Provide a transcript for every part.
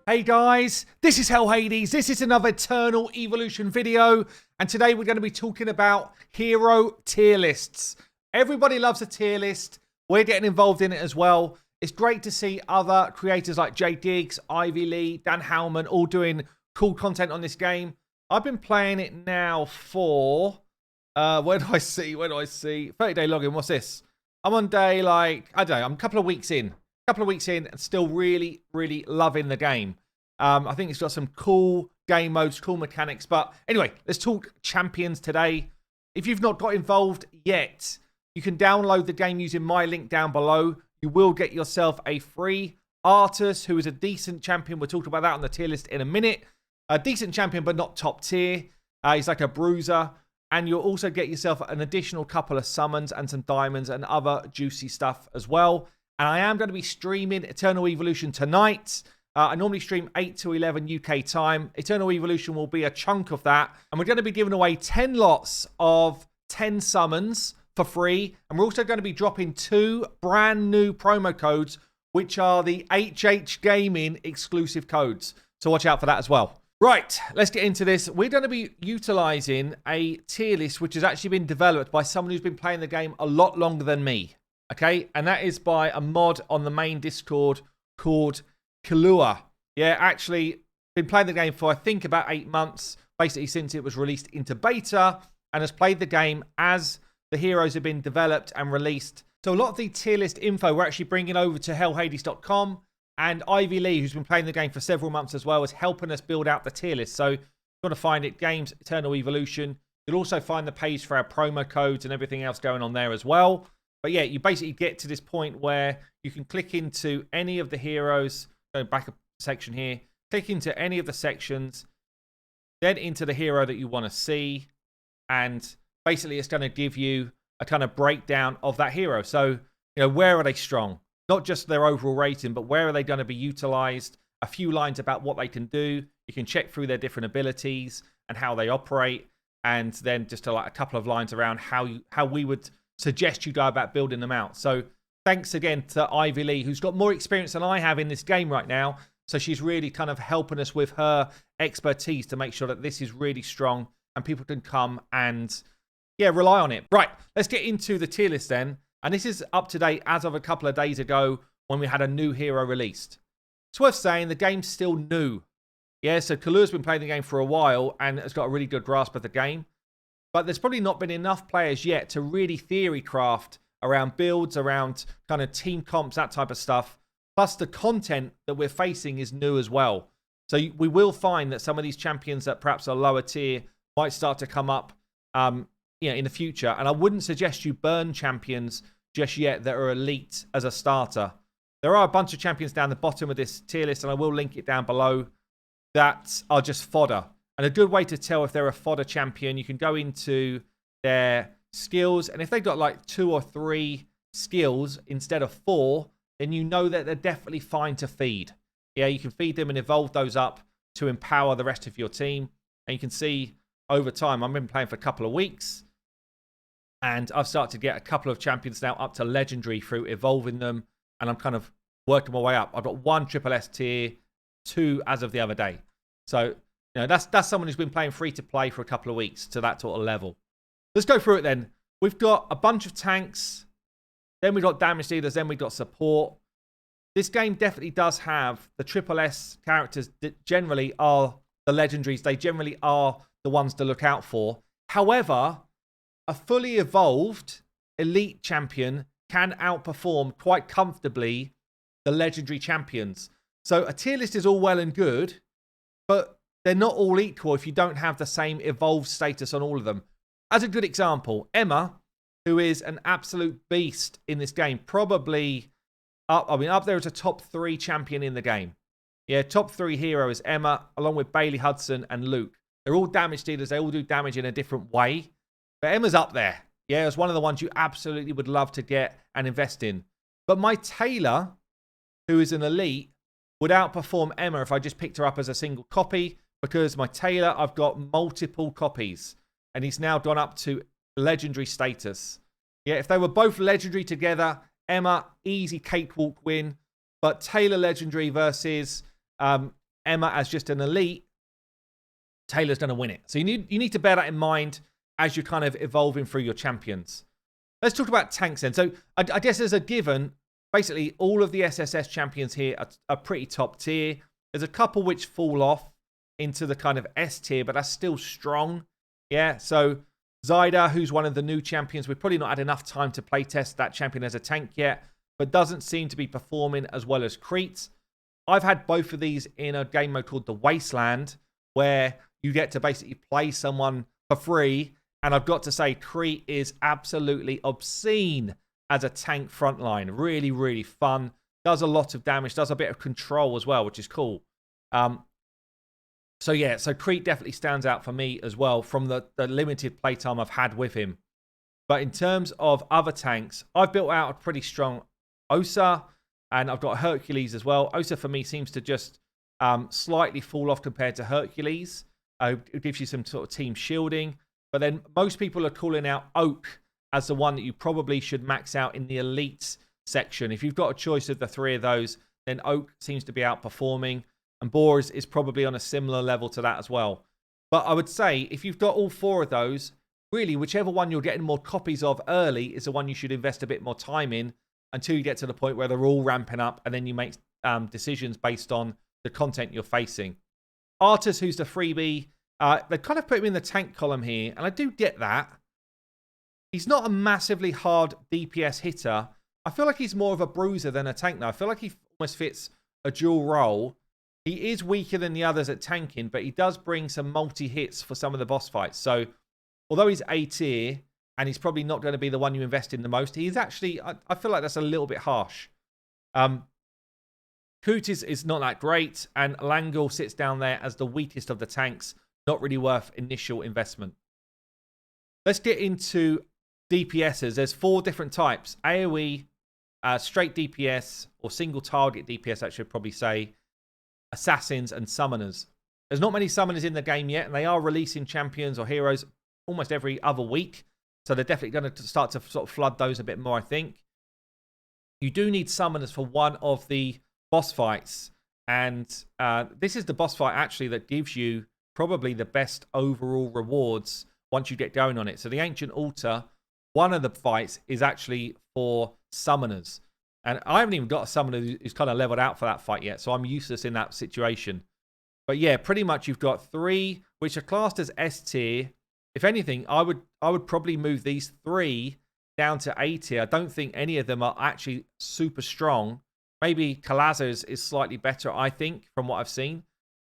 Hey guys, this is Hell Hades. This is another Eternal Evolution video, and today we're going to be talking about hero tier lists. Everybody loves a tier list. We're getting involved in it as well. It's great to see other creators like Jay Diggs, Ivy Lee, Dan Howman all doing cool content on this game. I've been playing it now for where do I see 30-day login. What's this? I'm on day, I don't know, I'm a couple of weeks in and still really loving the game. I think it's got some cool game modes, cool mechanics. But anyway, let's talk champions today. If you've not got involved yet, you can download the game using my link down below. You will get yourself a free Artas, who is a decent champion. We'll talk about that on the tier list in a minute. A decent champion, but not top tier. He's like a bruiser. And you'll also get yourself an additional couple of summons and some diamonds and other juicy stuff as well. And I am going to be streaming Eternal Evolution tonight. I normally stream 8 to 11 UK time. Eternal Evolution will be a chunk of that. And we're going to be giving away 10 lots of 10 summons for free. And we're also going to be dropping 2 brand new promo codes, which are the HH Gaming exclusive codes. So watch out for that as well. Right, let's get into this. We're going to be utilizing a tier list which has actually been developed by someone who's been playing the game a lot longer than me. Okay, and that is by a mod on the main Discord called Killua. Yeah, actually been playing the game for I think about 8 months, basically since it was released into beta, and has played the game as the heroes have been developed and released. So a lot of the tier list info we're actually bringing over to hellhades.com, and Ivy Lee, who's been playing the game for several months as well, is helping us build out the tier list. So if you want to find it, Games Eternal Evolution. You'll also find the page for our promo codes and everything else going on there as well. But yeah, you basically get to this point where you can click into any of the heroes, go back a section here, click into any of the sections, then into the hero that you want to see, and basically it's going to give you a kind of breakdown of that hero. So, you know, where are they strong? Not just their overall rating, but where are they going to be utilized? A few lines about what they can do. You can check through their different abilities and how they operate, and then just a couple of lines around how we would suggest you go about building them out. So thanks again to Ivy Lee, who's got more experience than I have in this game right now. So she's really kind of helping us with her expertise to make sure that this is really strong and people can come and, yeah, rely on it. Right, let's get into the tier list then. And this is up to date as of a couple of days ago when we had a new hero released. It's worth saying the game's still new. Yeah, so Killua's been playing the game for a while and has got a really good grasp of the game. But there's probably not been enough players yet to really theory craft around builds, around kind of team comps, that type of stuff. Plus the content that we're facing is new as well. So we will find that some of these champions that perhaps are lower tier might start to come up in the future. And I wouldn't suggest you burn champions just yet that are elite as a starter. There are a bunch of champions down the bottom of this tier list, and I will link it down below, that are just fodder. And a good way to tell if they're a fodder champion, you can go into their skills, and if they've got like 2 or 3 skills instead of 4, then you know that they're definitely fine to feed. Yeah, you can feed them and evolve those up to empower the rest of your team. And you can see over time, I've been playing for a couple of weeks, and I've started to get a couple of champions now up to legendary through evolving them, and I'm kind of working my way up. I've got 1 triple S tier, 2 as of the other day. So, you know, that's someone who's been playing free to play for a couple of weeks to that sort of level. Let's go through it then. We've got a bunch of tanks, then we've got damage dealers, then we've got support. This game definitely does have the triple S characters that generally are the legendaries. They generally are the ones to look out for. However, a fully evolved elite champion can outperform quite comfortably the legendary champions. So a tier list is all well and good, but they're not all equal if you don't have the same evolved status on all of them. As a good example, Emma, who is an absolute beast in this game, probably up there as a top 3 champion in the game. Yeah, top 3 hero is Emma, along with Bailey Hudson and Luke. They're all damage dealers. They all do damage in a different way. But Emma's up there. Yeah, it's one of the ones you absolutely would love to get and invest in. But my Taylor, who is an elite, would outperform Emma if I just picked her up as a single copy, because my Taylor, I've got multiple copies, and he's now gone up to legendary status. Yeah, if they were both legendary together, Emma, easy cakewalk win. But Taylor legendary versus Emma as just an elite, Taylor's going to win it. So you need to bear that in mind as you're kind of evolving through your champions. Let's talk about tanks then. So I guess as a given, basically all of the SSS champions here are pretty top tier. There's a couple which fall off into the kind of S tier, but that's still strong. Yeah, so Zyda, who's one of the new champions, we've probably not had enough time to playtest that champion as a tank yet, but doesn't seem to be performing as well as Crete. I've had both of these in a game mode called The Wasteland, where you get to basically play someone for free. And I've got to say, Crete is absolutely obscene as a tank frontline. Really, really fun. Does a lot of damage. Does a bit of control as well, which is cool. So yeah, so Crete definitely stands out for me as well from the limited playtime I've had with him. But in terms of other tanks, I've built out a pretty strong Osa, and I've got Hercules as well. Osa for me seems to just slightly fall off compared to Hercules. It gives you some sort of team shielding. But then most people are calling out Oak as the one that you probably should max out in the elites section. If you've got a choice of the three of those, then Oak seems to be outperforming. And Boar is probably on a similar level to that as well. But I would say if you've got all four of those, really whichever one you're getting more copies of early is the one you should invest a bit more time in until you get to the point where they're all ramping up and then you make decisions based on the content you're facing. Artas, who's the freebie, they kind of put him in the tank column here, and I do get that. He's not a massively hard DPS hitter. I feel like he's more of a bruiser than a tank now. I feel like he almost fits a dual role. He is weaker than the others at tanking, but he does bring some multi-hits for some of the boss fights. So, although he's A tier, and he's probably not going to be the one you invest in the most, he's actually, I feel like that's a little bit harsh. Koot is not that great, and Langle sits down there as the weakest of the tanks. Not really worth initial investment. Let's get into DPSs. There's 4 different types. AoE, straight DPS, or single target DPS, I should probably say, assassins, and summoners. There's not many summoners in the game yet, and they are releasing champions or heroes almost every other week. So they're definitely going to start to sort of flood those a bit more, I think. You do need summoners for one of the boss fights. And this is the boss fight, actually, that gives you probably the best overall rewards once you get going on it. So the Ancient Altar, one of the fights is actually for summoners. And I haven't even got a summoner who's kind of leveled out for that fight yet, so I'm useless in that situation. But yeah, pretty much you've got 3 which are classed as S tier. If anything, I would probably move these 3 down to A tier. I don't think any of them are actually super strong. Maybe Kalazar is slightly better, I think, from what I've seen.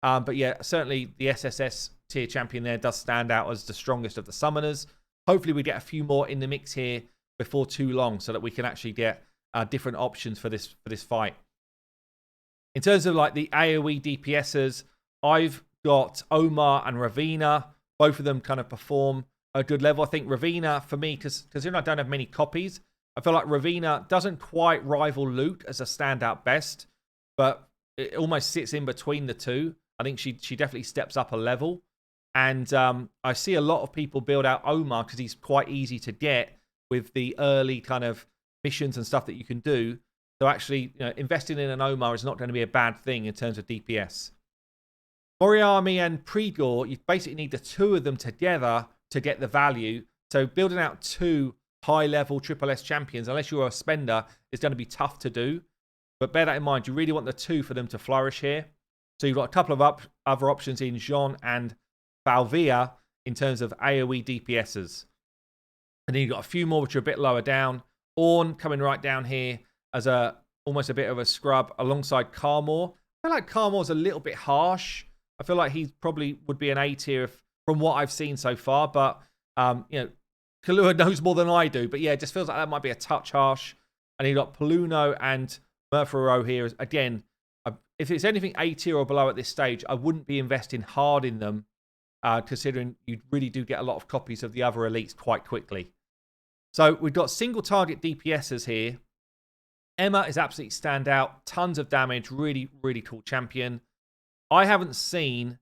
But yeah, certainly the SSS tier champion there does stand out as the strongest of the summoners. Hopefully we get a few more in the mix here before too long so that we can actually get different options for this fight. In terms of like the AoE DPSs, I've got Omar and Ravina. Both of them kind of perform a good level. I think Ravina, for me, because I don't have many copies, I feel like Ravina doesn't quite rival Luke as a standout best, but it almost sits in between the two. I think she definitely steps up a level. And I see a lot of people build out Omar because he's quite easy to get with the early kind of missions and stuff that you can do. So actually, investing in an Omar is not going to be a bad thing in terms of DPS. Moriarty and Pregor, you basically need the 2 of them together to get the value. So building out 2 high-level Triple S champions, unless you're a spender, is going to be tough to do. But bear that in mind, you really want the 2 for them to flourish here. So you've got a couple of other options in Jean and Valvia in terms of AoE DPSs. And then you've got a few more which are a bit lower down. Ornn coming right down here as almost a bit of a scrub alongside Carmor. I feel like Carmor's a little bit harsh. I feel like he probably would be an A tier from what I've seen so far. But, Killua knows more than I do. But yeah, it just feels like that might be a touch harsh. And you've got Paluno and Murfaro here. Again, if it's anything A tier or below at this stage, I wouldn't be investing hard in them, considering you really do get a lot of copies of the other elites quite quickly. So we've got single target DPSs here. Emma is absolutely standout. Tons of damage. Really, really cool champion. I haven't seen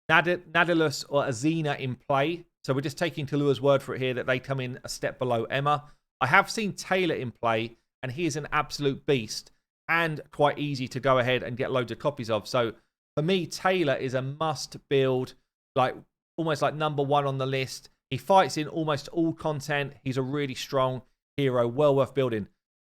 Nadalus or Azina in play. So we're just taking Killua's word for it here that they come in a step below Emma. I have seen Taylor in play, and he is an absolute beast and quite easy to go ahead and get loads of copies of. So For me, Taylor is a must build, like almost like #1 on the list. He fights in almost all content. He's a really strong hero, well worth building.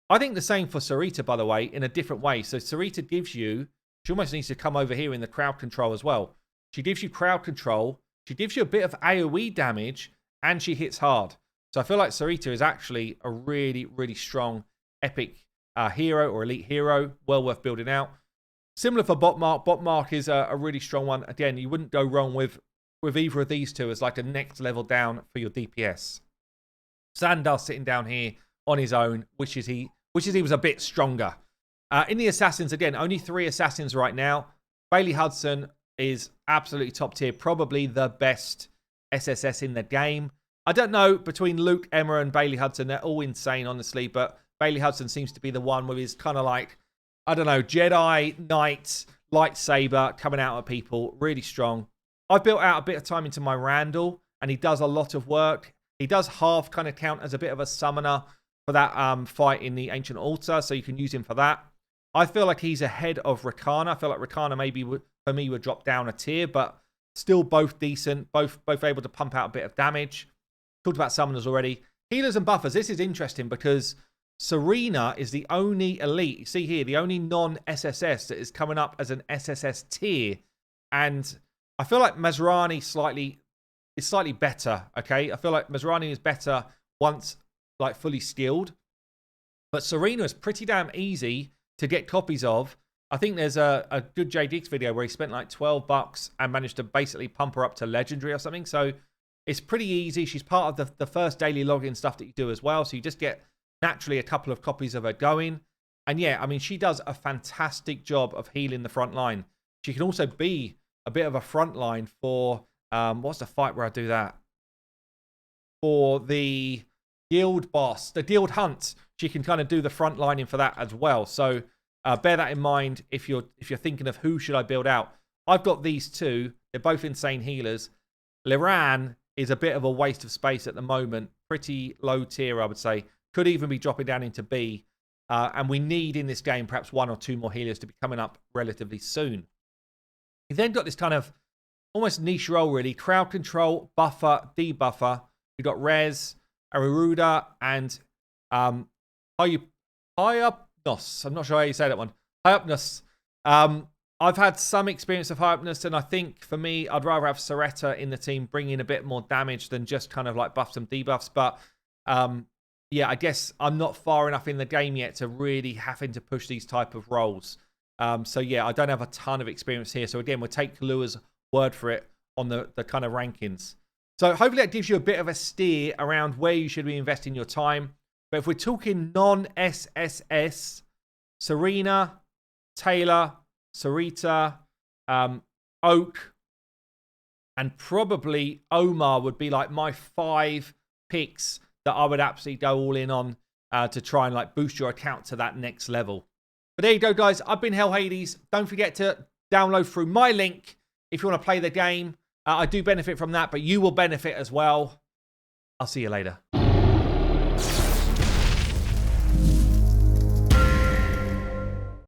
I think the same for Sarita, by the way, in a different way. So Sarita gives you, she almost needs to come over here in the crowd control as well. She gives you crowd control. She gives you a bit of AoE damage, and she hits hard. So I feel like Sarita is actually a really, really strong epic hero or elite hero. Well worth building out. Similar for Botmark. Botmark is a really strong one. Again, you wouldn't go wrong with either of these two as like the next level down for your DPS. Sandar sitting down here on his own, wishes he was a bit stronger. In the Assassins, again, only 3 Assassins right now. Bailey Hudson is absolutely top tier. Probably the best SSS in the game. I don't know, between Luke, Emma, and Bailey Hudson, they're all insane, honestly. But Bailey Hudson seems to be the one with his kind of like, I don't know, Jedi, Knight, lightsaber coming out at people. Really strong. I've built out a bit of time into my Randall, and he does a lot of work. He does half kind of count as a bit of a summoner for that fight in the Ancient Altar, so you can use him for that. I feel like he's ahead of Rakana. I feel like Rakana maybe, for me, would drop down a tier, but still both decent, both able to pump out a bit of damage. Talked about summoners already. Healers and buffers. This is interesting because Serena is the only elite, you see here, the only non-SSS that is coming up as an SSS tier, and I feel like Masrani is slightly better, okay? I feel like Masrani is better once like fully skilled. But Serena is pretty damn easy to get copies of. I think there's a good JDX video where he spent like $12 and managed to basically pump her up to legendary or something. So it's pretty easy. She's part of the first daily login stuff that you do as well. So you just get naturally a couple of copies of her going. And yeah, I mean, she does a fantastic job of healing the front line. She can also be a bit of a front line for, what's the fight where I do that? For the guild boss, the guild hunt. She can kind of do the front lining for that as well. So bear that in mind if you're thinking of who should I build out. I've got these two. They're both insane healers. Liran is a bit of a waste of space at the moment. Pretty low tier, I would say. Could even be dropping down into B. And we need in this game perhaps 1 or 2 more healers to be coming up relatively soon. You've then got this kind of almost niche role, really. Crowd control, buffer, debuffer. You've got Rez, Aruda, and Hyupnos. I'm not sure how you say that one. Hyupnos. I've had some experience of Hyupnos, and I think for me, I'd rather have Soretta in the team bringing a bit more damage than just kind of like buffs and debuffs. But yeah, I guess I'm not far enough in the game yet to really having to push these type of roles. So yeah, I don't have a ton of experience here. So again, we'll take Killua's word for it on the kind of rankings. So hopefully that gives you a bit of a steer around where you should be investing your time. But if we're talking non-SSS, Serena, Taylor, Sarita, Oak, and probably Omar would be like my 5 picks that I would absolutely go all in on to try and like boost your account to that next level. But there you go, guys. I've been Hell Hades. Don't forget to download through my link if you want to play the game. I do benefit from that, but you will benefit as well. I'll see you later.